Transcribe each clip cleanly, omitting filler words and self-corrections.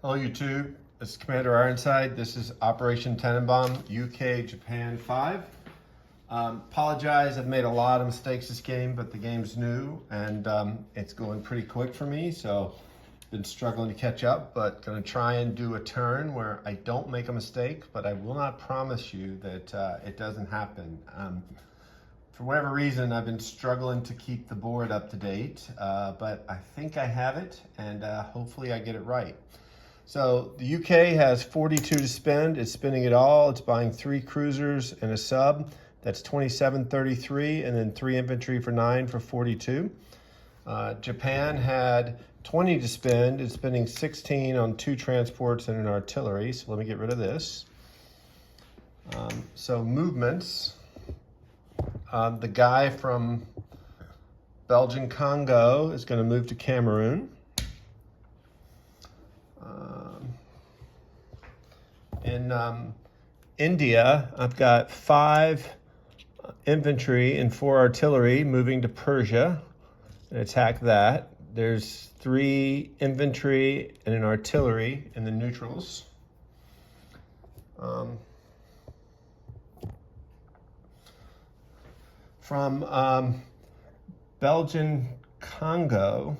Hello YouTube, this is Commander Ironside. This is Operation Tannenberg, UK, Japan 5. Apologize, I've made a lot of mistakes this game, but the game's new and it's going pretty quick for me, so been struggling to catch up, but gonna try and do a turn where I don't make a mistake, but I will not promise you that it doesn't happen. For whatever reason, I've been struggling to keep the board up to date, but I think I have it, and hopefully I get it right. So the UK has 42 to spend. It's spending it all. It's buying 3 cruisers and a sub. That's 27.33, and then 3 infantry for 9 for 42. Japan had 20 to spend. It's spending 16 on 2 transports and an artillery. So let me get rid of this. So movements. The guy from Belgian Congo is going to move to Cameroon. In India, I've got 5 infantry and 4 artillery moving to Persia and attack that. There's 3 infantry and an artillery in the neutrals. From Belgian Congo,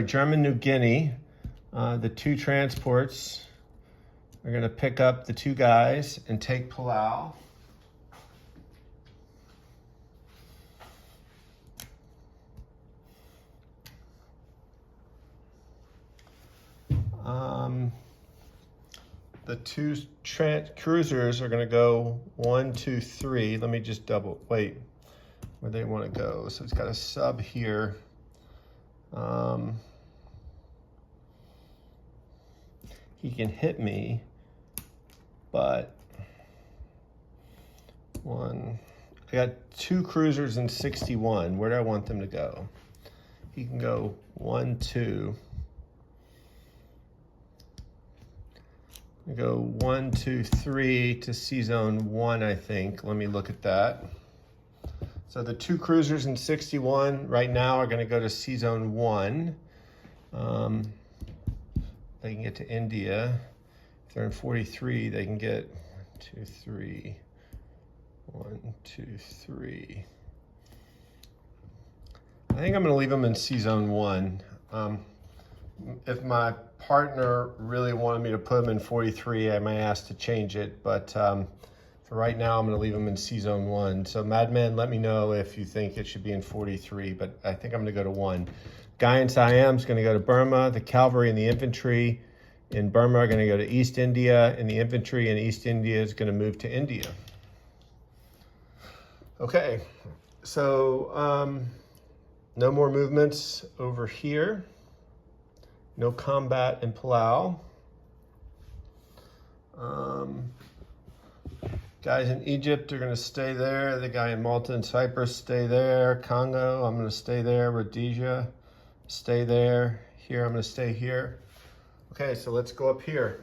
German New Guinea, the 2 transports are going to pick up the 2 guys and take Palau. The 2 cruisers are going to go 1, 2, 3. Let me just wait, where they want to go. So it's got a sub here. He can hit me, but I got 2 cruisers and 61. Where do I want them to go? He can go 1, 2. Go 1, 2, 3 to C zone 1, I think. Let me look at that. So the 2 cruisers in 61 right now are going to go to C zone 1. They can get to India. If they're in 43, they can get 1, 2, 3. 1, 2, 3. I think I'm going to leave them in C zone 1. If my partner really wanted me to put them in 43, I may ask to change it, but for right now, I'm going to leave them in C zone 1. So Madman, let me know if you think it should be in 43, but I think I'm going to go to 1. Guy in Siam is going to go to Burma. The cavalry and the infantry in Burma are going to go to East India, and the infantry in East India is going to move to India. Okay, so no more movements over here. No combat in Palau. Guys in Egypt are going to stay there. The guy in Malta and Cyprus stay there. Congo, I'm going to stay there. Rhodesia, stay there. Here, I'm going to stay here. Okay, so let's go up here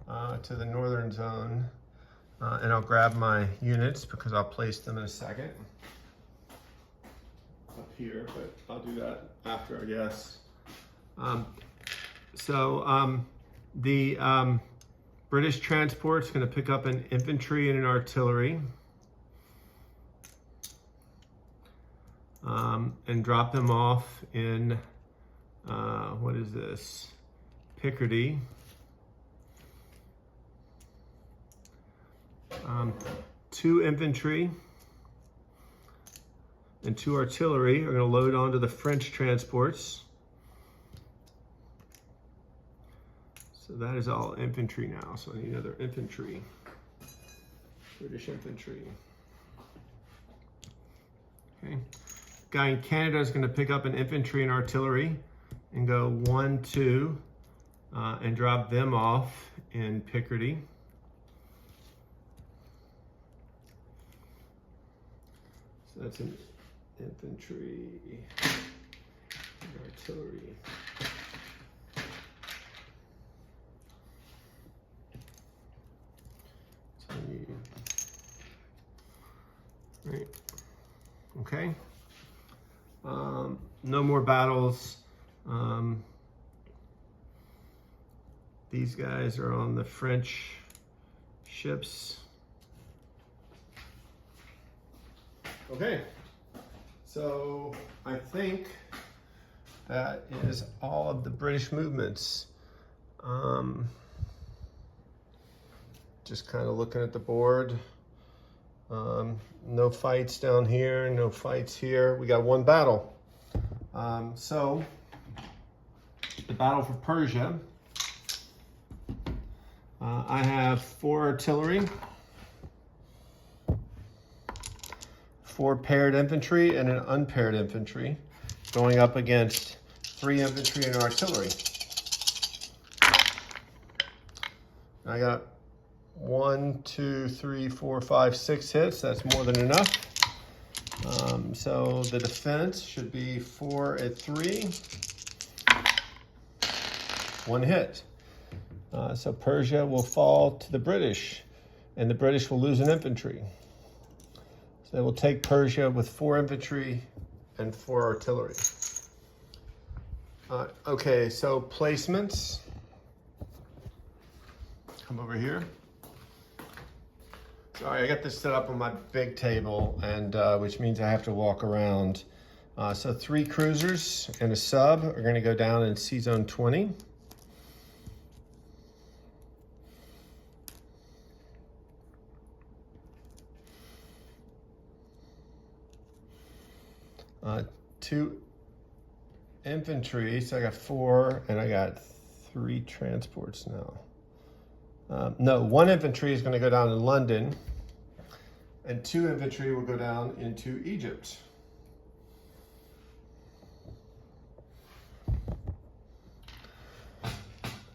to the northern zone. And I'll grab my units because I'll place them in a second. Up here, but I'll do that after, I guess. The British transport's going to pick up an infantry and an artillery and drop them off in, what is this? Picardy. 2 infantry and 2 artillery are going to load onto the French transports. So that is all infantry now. So I need another infantry, British infantry. Okay. Guy in Canada is going to pick up an infantry and artillery and go 1, 2, and drop them off in Picardy. So that's an infantry and artillery. Right. Okay. No more battles. These guys are on the French ships. Okay, so I think that is all of the British movements. Just kind of looking at the board. No fights down here, no fights here. We got one battle. So the battle for Persia. I have 4 artillery, 4 paired infantry, and an unpaired infantry going up against 3 infantry and artillery. I got 1, 2, 3, 4, 5, 6 hits. That's more than enough. So the defense should be 4 at 3. 1 hit. So Persia will fall to the British, and the British will lose an infantry. So they will take Persia with 4 infantry and 4 artillery. Okay, so placements. Come over here. Sorry, I got this set up on my big table, and which means I have to walk around. So 3 cruisers and a sub are going to go down in Sea Zone 20. Two infantry, so I got 4, and I got 3 transports now. No, 1 infantry is going to go down in London, and 2 infantry will go down into Egypt.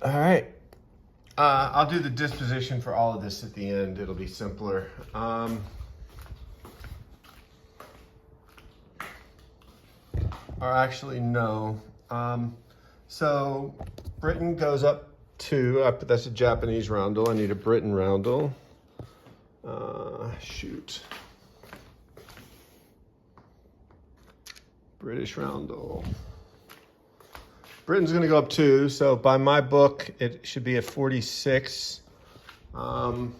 All right. I'll do the disposition for all of this at the end. It'll be simpler. Or actually, no. So Britain goes up 2. That's a Japanese roundel. I need a Britain roundel. Shoot. British roundel. Britain's going to go up 2. So by my book, it should be at 46. I'm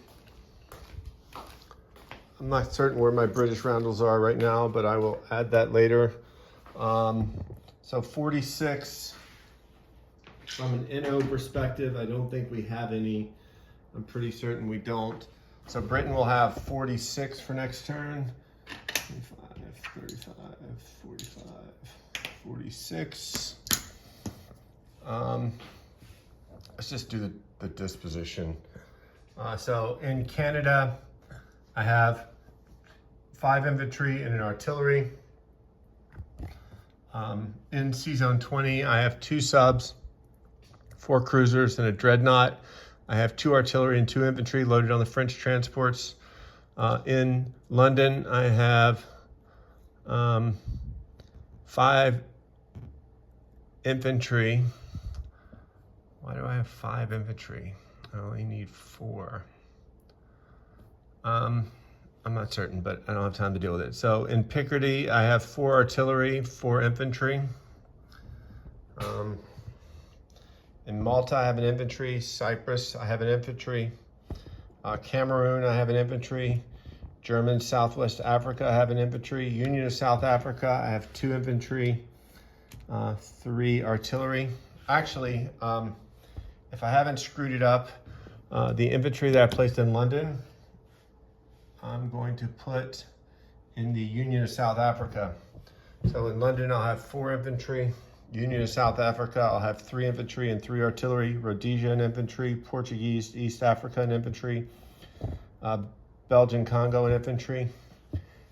not certain where my British roundels are right now, but I will add that later. So 46, from an NO perspective, I don't think we have any. I'm pretty certain we don't. So Britain will have 46 for next turn. 25, 35, 45, 46. Let's just do the disposition. So in Canada, I have 5 infantry and an artillery. In Sea Zone 20, I have 2 subs, 4 cruisers, and a dreadnought. I have 2 artillery and 2 infantry loaded on the French transports. In London, I have 5 infantry. Why do I have 5 infantry? I only need 4. I'm not certain, but I don't have time to deal with it. So in Picardy, I have 4 artillery, 4 infantry. In Malta, I have an infantry. Cyprus, I have an infantry. Cameroon, I have an infantry. German Southwest Africa, I have an infantry. Union of South Africa, I have 2 infantry, 3 artillery. Actually, if I haven't screwed it up, the infantry that I placed in London, I'm going to put in the Union of South Africa. So in London, I'll have 4 infantry. Union of South Africa, I'll have 3 infantry and 3 artillery. Rhodesian infantry, Portuguese East African infantry, Belgian Congo and infantry.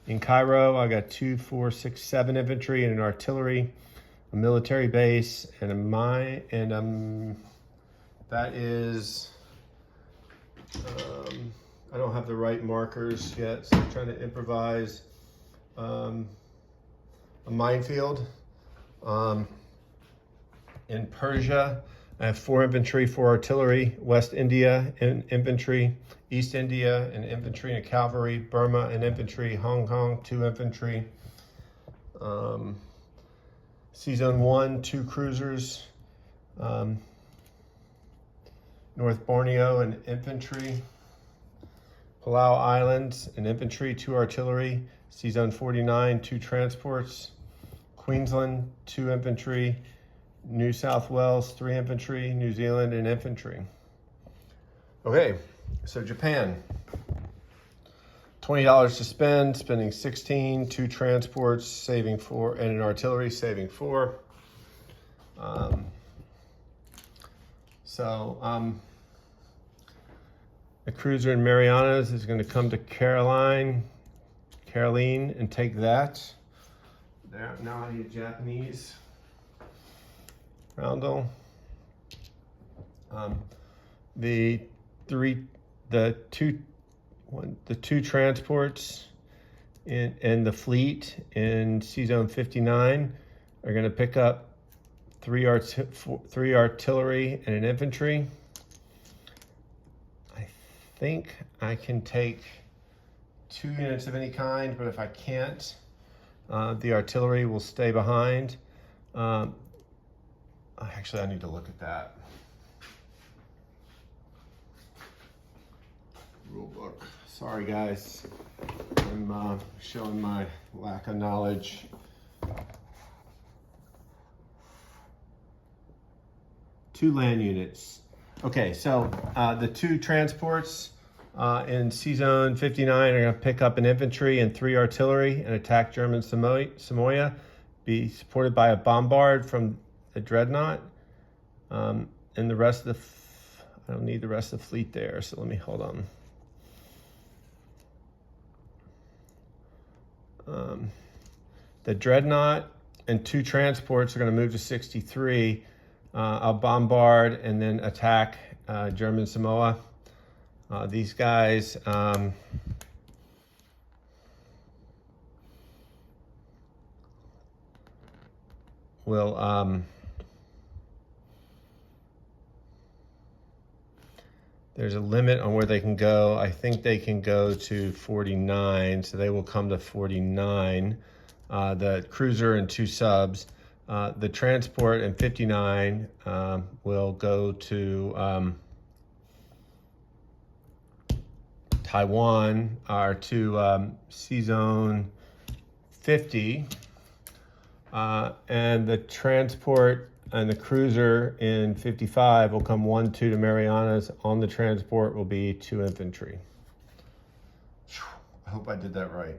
In Cairo, I got 2, 4, 6, 7 infantry and an artillery, a military base, and a mine, and that is, I don't have the right markers yet, so I'm trying to improvise a minefield. In Persia, I have 4 infantry, 4 artillery, West India in infantry, East India and infantry and cavalry, Burma and infantry, Hong Kong 2 infantry, C-Zone 1, 2 cruisers, North Borneo and infantry, Palau Islands and infantry, 2 artillery, C-Zone 49, 2 transports, Queensland 2 infantry, New South Wales 3 infantry, New Zealand and infantry. Okay, so Japan. $20 to spend, spending 16, 2 transports, saving 4, and an artillery, saving 4. The cruiser in Marianas is going to come to Caroline, and take that. There, now I need Japanese roundel. The two transports in the fleet in C-Zone 59 are going to pick up 3 artillery and an infantry. I think I can take 2 units of any kind, but if I can't, the artillery will stay behind. Actually, I need to look at that rule book. Sorry, guys. I'm showing my lack of knowledge. Two land units. Okay, so the 2 transports in C-Zone 59 are going to pick up an infantry and 3 artillery and attack German Samoa, be supported by a bombard from the dreadnought, and the rest of the, I don't need the rest of the fleet there, so let me, hold on. The dreadnought and 2 transports are going to move to 63. I'll bombard and then attack German Samoa. These guys will there's a limit on where they can go. I think they can go to 49, so they will come to 49. The cruiser and 2 subs. The transport in 59 will go to Taiwan, or to C-Zone 50. And the transport and the cruiser in 55 will come 1-2 to Marianas. On the transport will be 2 infantry. I hope I did that right.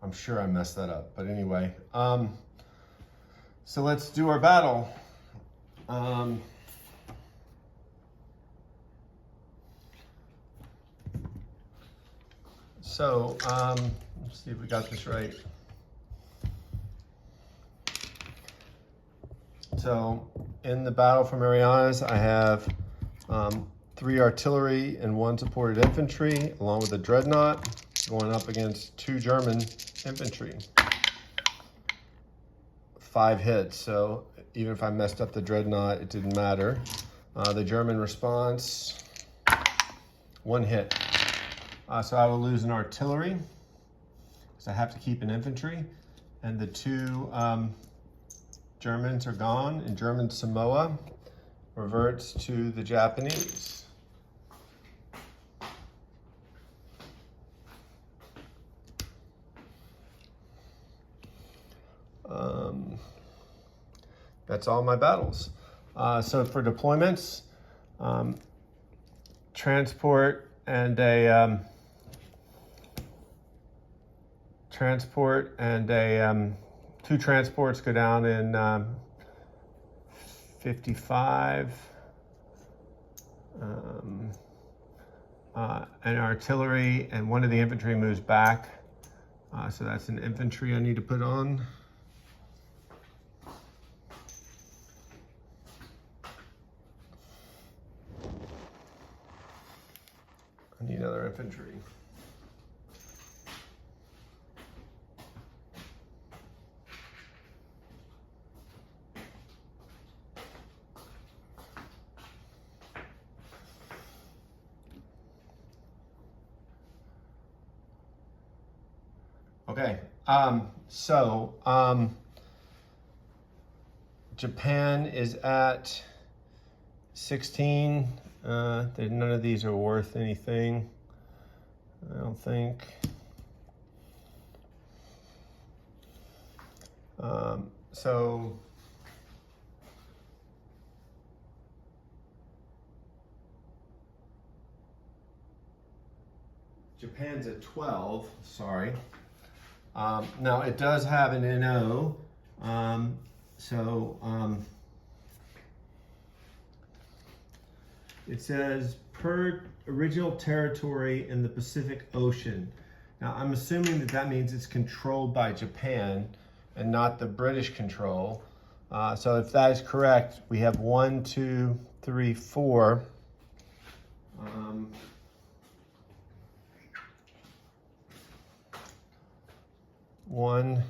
I'm sure I messed that up, but anyway. So let's do our battle. Let's see if we got this right. So in the battle for Marianas, I have 3 artillery and 1 supported infantry, along with a dreadnought, going up against 2 German infantry. 5 hits, so even if I messed up the dreadnought, it didn't matter. The German response, 1 hit. So I will lose an artillery, because I have to keep an infantry, and the 2 Germans are gone, and German Samoa reverts to the Japanese. That's all my battles. So for deployments, transport and a 2 transports go down in 55, and artillery, and 1 of the infantry moves back. So that's an infantry I need to put on. I need another infantry. Okay, Japan is at 16. None of these are worth anything, I don't think. So Japan's at 12, sorry. Now it does have an NO, it says per original territory in the Pacific Ocean. Now I'm assuming that that means it's controlled by Japan and not the British control. So if that is correct, we have 1, 2, 3, 4. 1,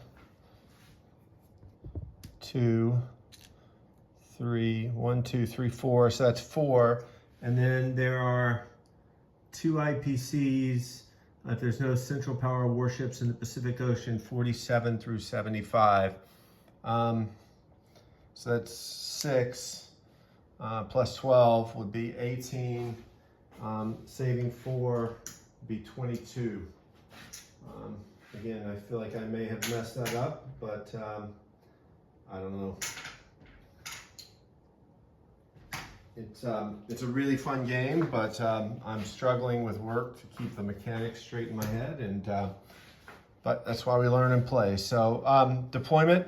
2, 3, 1, 2, 3, 4. So that's 4. And then there are 2 IPCs. If there's no Central Power warships in the Pacific Ocean, 47 through 75. So that's 6 plus 12 would be 18. Saving 4 would be 22. Again, I feel like I may have messed that up, but I don't know. It's a really fun game, but I'm struggling with work to keep the mechanics straight in my head, and but that's why we learn and play. So deployment,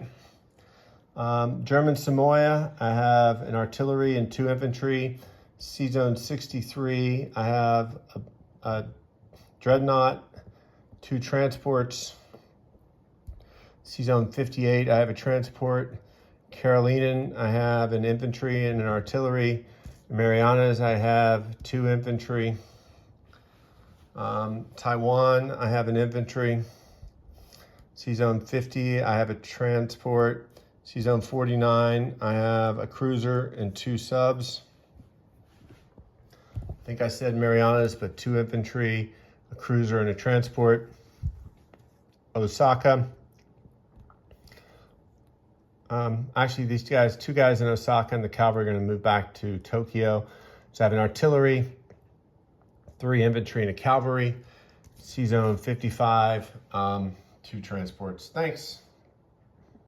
German Samoa, I have an artillery and 2 infantry. C-Zone 63, I have a dreadnought, 2 transports. C-Zone 58, I have a transport. Carolinian, I have an infantry and an artillery. Marianas, I have 2 infantry. Taiwan, I have an infantry. C-Zone 50, I have a transport. C-Zone 49, I have a cruiser and 2 subs. I think I said Marianas, but 2 infantry, a cruiser, and a transport. Osaka. Actually, these guys, 2 guys in Osaka and the cavalry are going to move back to Tokyo. So I have an artillery, 3 infantry, and a cavalry. C-Zone 55, 2 transports. Thanks.